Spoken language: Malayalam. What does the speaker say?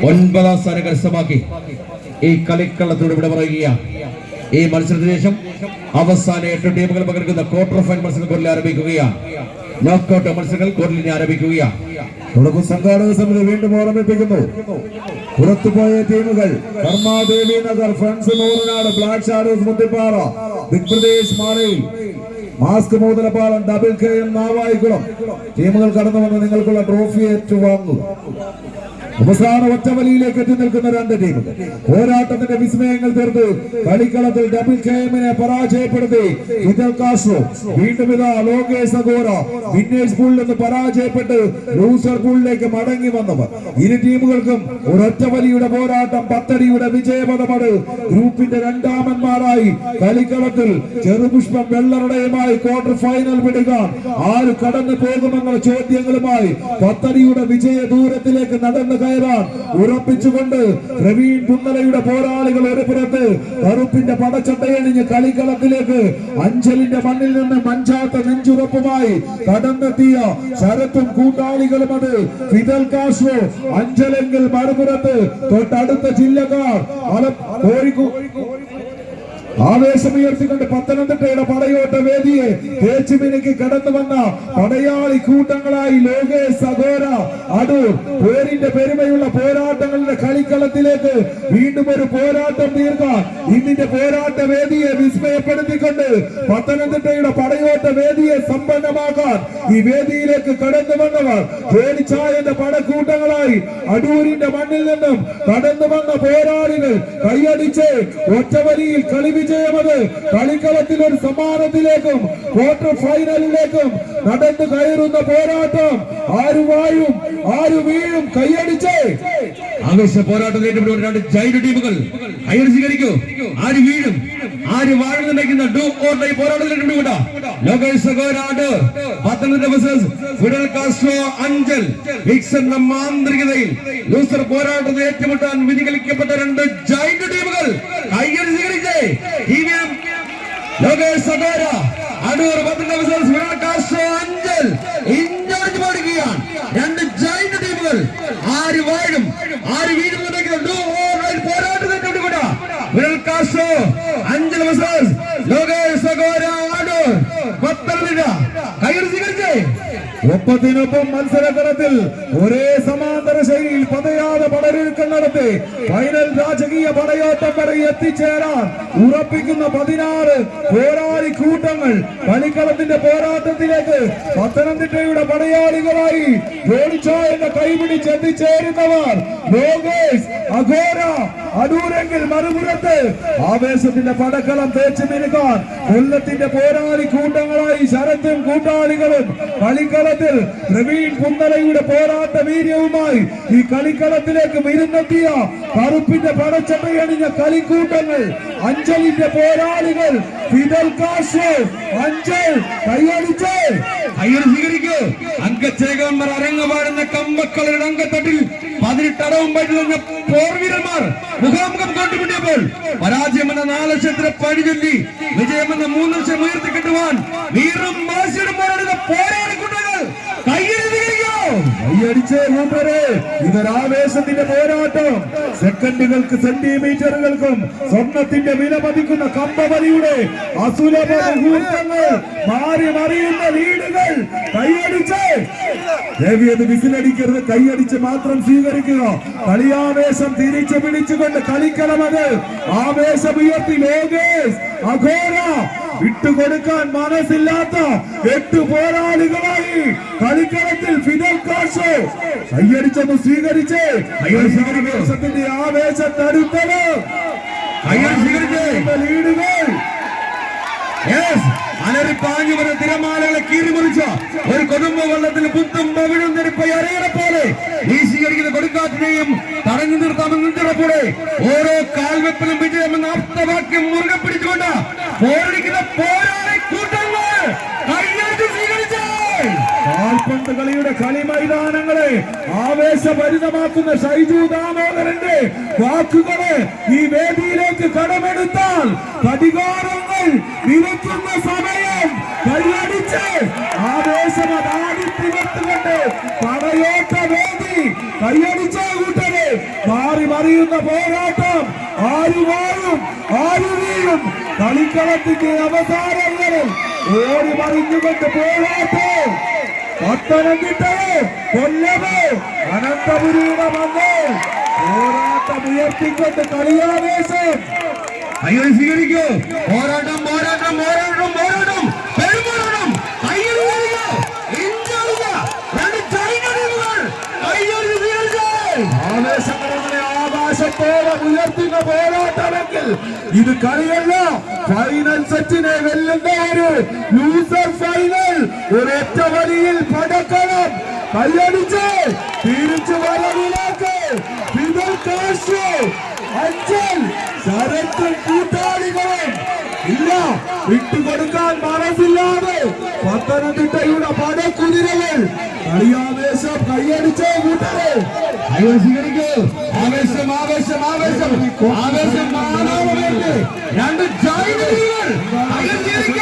9ാം സ്ഥാനം കരസ്ഥമാക്കി ഈ കളിക്കളത്തോട് ഇവിടെ പറയുകയാണ്. ഈ മത്സരത്തിന് ശേഷം അവസാന 8 ടീമുകൾ പങ്കെടുക്കുന്ന ക്വാർട്ടർ ഫൈനൽ മത്സരം കൊല്ലം ആരംഭിക്കുകയാണ്. നോക്കൌട്ട് മത്സരങ്ങൾ കൊല്ലിനെ ആരംഭിക്കുകയാണ്. സംഘാടക സമിതി വീണ്ടും ഓർമ്മിപ്പിക്കുന്നു, പുറത്തുപോയ ടീമുകൾ Karmadevi Nagar, friends Nooranad, black shadows Muthippara, big Pradesh മാളയിൽ, mask Muthalappalam, double KM Navaikulam ടീമുകൾ കടന്നു വന്ന് നിങ്ങൾക്കുള്ള ട്രോഫി ഏറ്റുവാങ്ങും. അവസാന ഒറ്റവലിയിലേക്ക് എത്തി നിൽക്കുന്ന 2 ടീമുകൾ പോരാട്ടത്തിന്റെ വിസ്മയങ്ങൾ തീർത്ത് കളിക്കളത്തിൽ ഡബിൾ KM-നെ പരാജയപ്പെടുത്തി ഫിദൽ കാസ്ട്രോ വീണ്ടും ഇതാ ലോകേഷ് അഗോര വിന്നേഴ്സ് പൂളിൽ നിന്ന് പരാജയപ്പെട്ട് ലൂസർ പൂളിലേക്ക് മടങ്ങി വന്നവർ. ഇരു ടീമുകൾക്കും ഒരൊറ്റവലിയുടെ പോരാട്ടം, 10 അടിയുടെ വിജയപഥമാണ്. ഗ്രൂപ്പിന്റെ രണ്ടാമന്മാരായി കളിക്കളത്തിൽ ചെറുപുഷ്പം വെള്ളറടയുമായി ക്വാർട്ടർ ഫൈനൽ വിടുകാൻ ആര് കടന്നു പോകുമെന്ന ചോദ്യങ്ങളുമായി 10 അടിയുടെ വിജയ ദൂരത്തിലേക്ക് നടന്നു കയറാൻ ഉറപ്പിച്ചുകൊണ്ട് പ്രവീൺ പുന്നലയുടെ പോരാളികൾ ഒരു പുറത്ത് കറുപ്പിന്റെ പടച്ചട്ടയണിഞ്ഞ് കളിക്കളത്തിലേക്ക് അഞ്ചലിന്റെ മണ്ണിൽ നിന്ന് മഞ്ചാത്ത നെഞ്ചുറപ്പുമായി കടന്നെത്തിയ ശരത്തും കൂട്ടാളികളും അത് ഫിദൽ കാസ്ട്രോ. അഞ്ചലെങ്കിൽ മറുപുറത്ത് തൊട്ടടുത്ത ജില്ലക്കാർ കോഴിക്കോട് ആവേശമുയർത്തിക്കൊണ്ട് പത്തനംതിട്ടയുടെ പടയോട്ട വേദിയെ തേച്ചുമിനുക്കി കടന്നു വന്ന പടയാളി കൂട്ടങ്ങളായി ലോകേഷ് അഗോര അടൂർ പേരിന്റെ പെരുമയുള്ള പോരാട്ടങ്ങളുടെ കളിക്കളത്തിലേക്ക് വീണ്ടും ഒരു പോരാട്ടം തീർക്കാൻ ഇന്നിന്റെ പോരാട്ട വേദിയെ വിസ്മയപ്പെടുത്തിക്കൊണ്ട് പത്തനംതിട്ടയുടെ പടയോട്ട വേദിയെ സമ്പന്നമാക്കാൻ ഈ വേദിയിലേക്ക് കടന്നു വന്നവർ ജോലിച്ചായന്റെ പടക്കൂട്ടങ്ങളായി അടൂരിന്റെ മണ്ണിൽ നിന്നും കടന്നു വന്ന പോരാളികൾ കൈയടിച്ച് ഒറ്റവലിയിൽ കളി വിജയമത് കളിക്കളത്തിൽ ഒരു സമ്മാനത്തിലേക്കും ക്വാർട്ടർ ഫൈനലിലേക്കും നടന്നു കയറുന്ന പോരാട്ടം. ആര് വാഴും ആര് വീഴും കൈയടിച്ച് ആവേശ പോരാട്ടത്തിലേക്ക് 2 ജൈന്റ് ടീമുകൾ സ്വീകരിക്കൂ. ആര് വീഴും ആര് വാഴുന്നുണ്ടെങ്കിൽ ഡു ഓർ ഡൈ പോരാട്ടത്തിലേക്ക് Lokesh Agora Adoor, Pathanamthitta versus Fidel Castro Anchal. വിക്സന്റെ മാന്ത്രികതയിൽ ലൂസർ പോരാട്ടത്തിൽ ഏറ്റുമുട്ടാൻ വിധികളിക്കപ്പെട്ട 2 ജൈന്റ് ടീമുകൾ കൈയടി സ്വീകരിച്ചേ. Lokesh Agora Adoor, Pathanamthitta versus Fidel Castro Anchal ഇഞ്ചോടിച്ച് പാടുകയാണ് 2 ജൈന്റ് ടീമുകൾ. ആര് വാഴും ആര് വീഴുന്നുണ്ടെങ്കിൽ ഡു ഓർ ഡൈ പോരാട്ടത്തിൽ Fidel Castro Anchal versus Lokesh Agora Adoor, Pathanamthitta കൈയടി സ്വീകരിച്ചേ. ഒപ്പത്തിനൊപ്പം മത്സരതലത്തിൽ ഒരേ സമാന്തര ശൈലിയിൽ പതയാതെ പടരൊരുക്കം നടത്തി ഫൈനൽ രാജകീയ പടയോട്ടം വരെ എത്തിച്ചേരാൻ ഉറപ്പിക്കുന്ന 16 പോരാളി കൂട്ടങ്ങൾ കളിക്കളത്തിന്റെ പോരാട്ടത്തിലേക്ക് പത്തനംതിട്ടയുടെ പടയാളികളായി ജോലിച്ചായന്റെ കൈപിടിച്ച് എത്തിച്ചേരുന്നവർ ലോകേഷ് അഗോര അടൂരെങ്കിൽ മറുപുറത്ത് ആവേശത്തിന്റെ പടക്കളം തേച്ചു മിനുക്കാൻ കൊല്ലത്തിന്റെ പോരാളി കൂട്ടങ്ങളായി ശരത്തും കൂട്ടാളികളും കളിക്കളത്തിൽ പ്രവീൺ പുന്നലയുടെ പോരാട്ട വീര്യവുമായി ഈ കളിക്കളത്തിലേക്ക് വിരുന്നെത്തിയ കറുപ്പിന്റെ പടച്ചട്ടയണിഞ്ഞ കളിക്കൂട്ടങ്ങൾ അഞ്ചലിന്റെ പോരാളികൾ ഫിദൽ കാസ്ട്രോ അഞ്ചൽ കൈയടിച്ച് സ്വീകരിക്കൂ. അംഗച്ചേകന്മാർ അരങ്ങുപാടുന്ന കമ്പക്കളുടെ അംഗത്തട്ടിൽ 18 അടവും പറ്റുന്ന പോർവീരന്മാർ മുഖാമുഖം കണ്ടുപിടിയപ്പോൾ പരാജയമെന്ന 4 ലക്ഷത്തിന് പഴിചൊല്ലി വിജയമെന്ന 3 ലക്ഷം ഉയർത്തി കിട്ടുവാൻ വീറും വാശിയുടെ പോരാടുന്ന പോരാളിക്കൂട്ടങ്ങൾ കൈയടിച്ചേ മൂപ്പരെ. ഇതൊരാവേശത്തിന്റെ പോരാട്ടം. സെക്കൻഡുകൾക്ക് സെന്റിമീറ്ററുകൾക്കും സ്വർണത്തിന്റെ വില പതിക്കുന്ന കമ്പവലിയുടെ അസുലഭ മുഹൂർത്തങ്ങൾ, മാറി മറിയുന്ന ലീഡുകൾ. കൈയടിച്ച് ദേവിയത് വിസിലടിക്കരുത്, കൈയടിച്ച് മാത്രം സ്വീകരിക്കുക. കളിയാവേശം തിരിച്ചു പിടിച്ചുകൊണ്ട് കളിക്കണമത്. ആവേശമുയർത്തി ലോകേഷ് അഗോര വിട്ടുകൊടുക്കാൻ മനസ്സില്ലാത്ത 8 പോരാളികളായി കളിക്കളത്തിൽ ഫിദൽ കാസ്ട്രോ കൈയടിച്ചൊന്ന് സ്വീകരിച്ച് ആവേശത്തിന്റെ ആവേശം തടുത്തത് ലീഡുകൾ. അലറിപ്പാഞ്ഞു വന്ന തിരമാലകളെ കീറിമുറിച്ച ഒരു കൊതുമ്പ് വെള്ളത്തിൽ പുത്തും പവിഴും നെരുപ്പ അറിയണ പോലെ വീശിയടിക്കുന്ന കൊടുങ്കാറ്റിനെയും തടഞ്ഞു നിർത്താമെന്നുറപ്പോടെ ഓരോ കാൽവെപ്പിലും വിജയമെന്ന ആപ്തവാക്യം മുറുകെ പിടിച്ചുകൊണ്ട് പോരടിക്കുന്ന പോരാളി കൂട്ടങ്ങൾ കാൽപന്ത് കളിയുടെ കളി മൈതാനങ്ങളെ ആവേശഭരിതമാക്കുന്ന ഷൈജു ദാമോദരന്റെ വാക്കുകളെ ഈ വേദിയിലേക്ക് കടമെടുത്താൽ ഘടികാരങ്ങൾ നിലയ്ക്കുന്ന സമയം കൈയടിച്ച് ആവേശം അതാടിത്തിവർത്തുകൊണ്ട് പടയോട്ട വേദി കൈയടിച്ച കൂട്ടരെ മാറി മറിയുന്ന പോരാട്ടം. ആര് വാഴും ആര് വീഴും കളിക്കളത്തിന്റെ അവസാനങ്ങളിൽ ഓടി മറിഞ്ഞുകൊണ്ട് പോരാട്ടം. പത്തനംതിട്ടയെ കൊല്ലമേ അനന്തപുരിയുടെ മണ്ണിൽ പോരാട്ടം ഉയർത്തിക്കൊണ്ട് കളിയാവേശം. കയ്യടി സ്വീകരിക്കൂ. പോരാട്ടം പോരാട്ടം പോരാട്ടം പോരാട്ടം പെരുമാറണം. കയ്യടി സ്വീകരിക്കൂ. ഇന്ത്യ രണ്ട് ചൈന ടീമുകൾ കയ്യടി സ്വീകരിച്ചു. ആവേശങ്ങളുടെ ആകാശത്തോടെ ഉയർത്തുന്ന പോരാട്ടമെങ്കിൽ ഇത് കളിയല്ല. ഫൈനൽ സെറ്റിനെ വെല്ലുന്ന ഒരു ലൂസർ ഫൈനൽ. ഒരൊറ്റ വലിയിൽ പടക്കണം. കയ്യടിച്ച് തിരിച്ചു വരവിലേക്ക് ഫിദൽ കാസ്ട്രോ, അഞ്ചൽ, ശരത്തും കൂട്ടാളികളും ഇല്ല. വിട്ടുകൊടുക്കാൻ മനസ്സില്ലാതെ പത്തനംതിട്ടയുടെ പടക്കുതിരകൾ കളിയാവേശം. കയ്യടിച്ചേ കൂട്ടരെ. കയ്യടി സ്വീകരിക്കൂ. ആവേശം ആവേശം ആവേശം ആവേശം മാനവർക്ക് രണ്ട് ചൈന ടീമുകൾ കയ്യടി സ്വീകരിക്കൂ.